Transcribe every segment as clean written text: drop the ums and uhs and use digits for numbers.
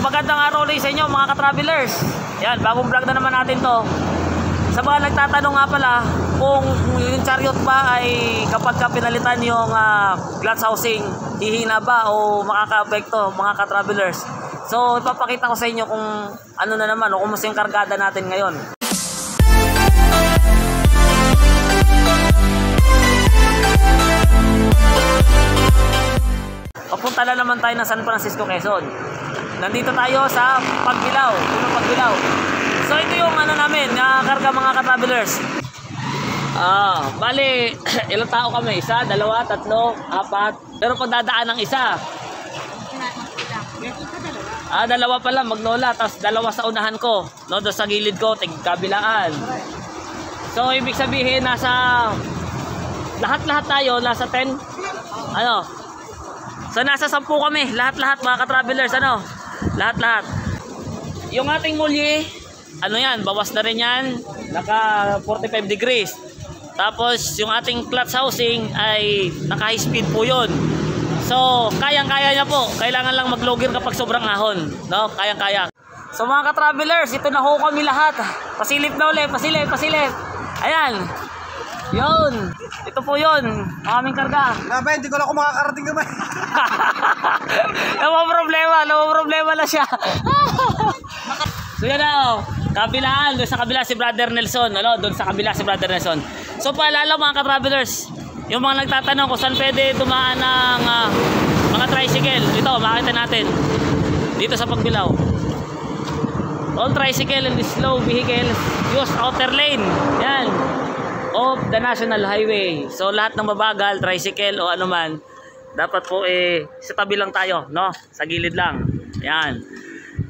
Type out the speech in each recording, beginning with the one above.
magandang araw ulit sa inyo mga ka-travelers. Yan, bagong vlog na naman natin to. Sa mga nagtatanong nga pala kung yung chariot ba ay kapag ka pinalitan yung glass housing, hihina ba o makaka-apekto mga ka-travelers. So ipapakita ko sa inyo kung ano na naman o kumusta yung kargada natin ngayon. Papunta na naman tayo ng San Francisco, Quezon. Nandito tayo sa Pagbilao, Puno Pagbilao. So ito yung ano namin, karga mga ka-travelers. Bali, ilang tao kami? Isa, dalawa, tatlo, apat. Pero pag dadaan ng isa, dalawa pala maglola, tapos dalawa sa unahan ko, no, doon sa gilid ko, tig-kabilaan. So ibig sabihin nasa lahat-lahat tayo nasa 10. Ano? So nasa 10 kami, lahat-lahat mga ka-travelers, ano? Lahat-lahat. Yung ating mulye, ano yan, bawas na rin yan, naka 45 degrees. Tapos yung ating clutch housing ay naka high speed po yun. So kayang-kaya niya po, kailangan lang mag-logger kapag sobrang ahon, no? Kayang-kaya. So mga ka-travelers, ito na ho kami lahat. Pasilip na ulit, pasilip. Ayan. Yun, ito po yun, ang aming karga. Hindi ko lang kung makakarating naman. No problema na siya. So yan na, kabilaan, doon sa kabila si Brother Nelson, ano? Doon sa kabila si Brother Nelson. So paalala mga ka-travelers, yung mga nagtatanong kung saan pwede dumaan ng mga tricycle, ito, makita natin, dito sa Pagbilao. All tricycle and slow vehicles use outer lane, yan, of the national highway. So lahat ng mabagal, tricycle o ano man, dapat po sa tabi lang tayo, no? Sa gilid lang. Ayan.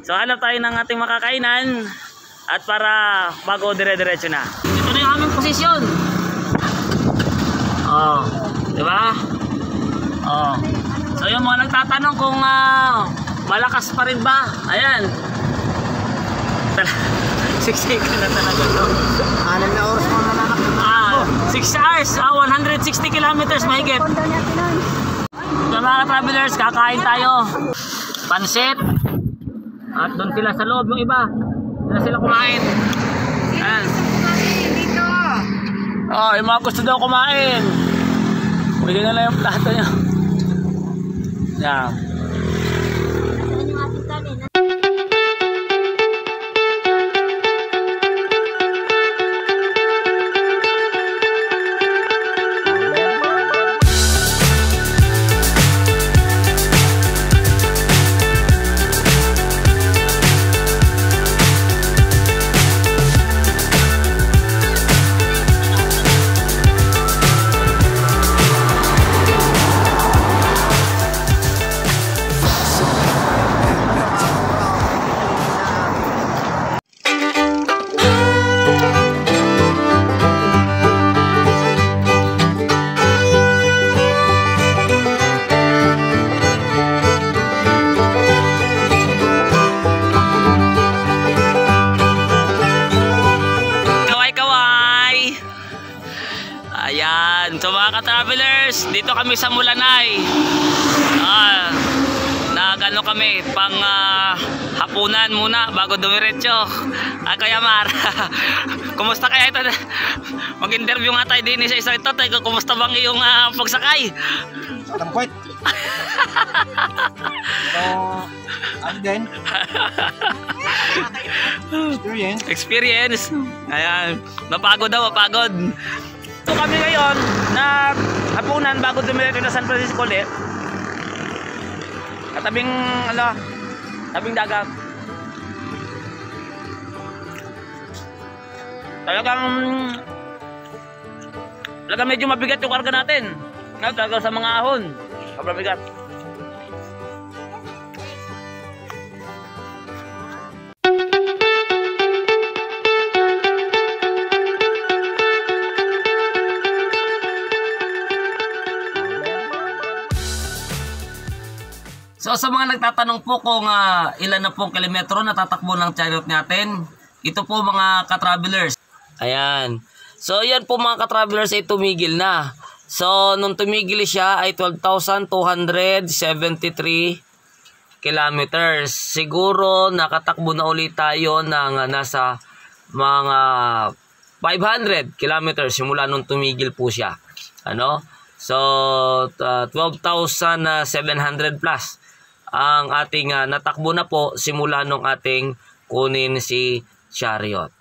So hanap tayo ng ating makakainan at para bago dire-diretso na. Ito na yung aming posisyon. Di ba? So yung mga nagtatanong kung malakas pa rin ba? Ayan. Siksikan na talaga to. 6 na oras mo nanakit. 6 hours, 160 kilometers mahigit. So mga travelers, kakain tayo pansit. At doon sila sa loob yung iba. Doon sila kumain. Ayan. Yung mga gusto daw kumain, bigyan na lang yung plato nyo. Yan. Ayan, so mga ka-travelers, dito kami sa Mulanay. Nagano kami pang hapunan muna bago dumiretso. Kaya Mar, kumusta kaya ito? Mag-interview nga tayo din sa isang ito. Kumusta bang iyong pagsakay? Tampuit. Ano din? Experience. Ayan, mapagod daw, mapagod. So kami ngayon na hapunan bago dumiretso na San Francisco ulit. Katabing tabing dagat. Talagang medyo mabigat yung karga natin. Talaga sa mga ahon. Sobrang bigat. So sa mga nagtatanong po kung ilan na pong kilometro natatakbo ng chariot natin, ito po mga ka-travelers. Ayan. So yan po mga ka-travelers ay tumigil na. So nung tumigil siya ay 12,273 kilometers. Siguro nakatakbo na ulit tayo ng nasa mga 500 kilometers simula nung tumigil po siya. Ano? So 12,700 plus ang ating natakbo na po simula nung ating kunin si Chariot.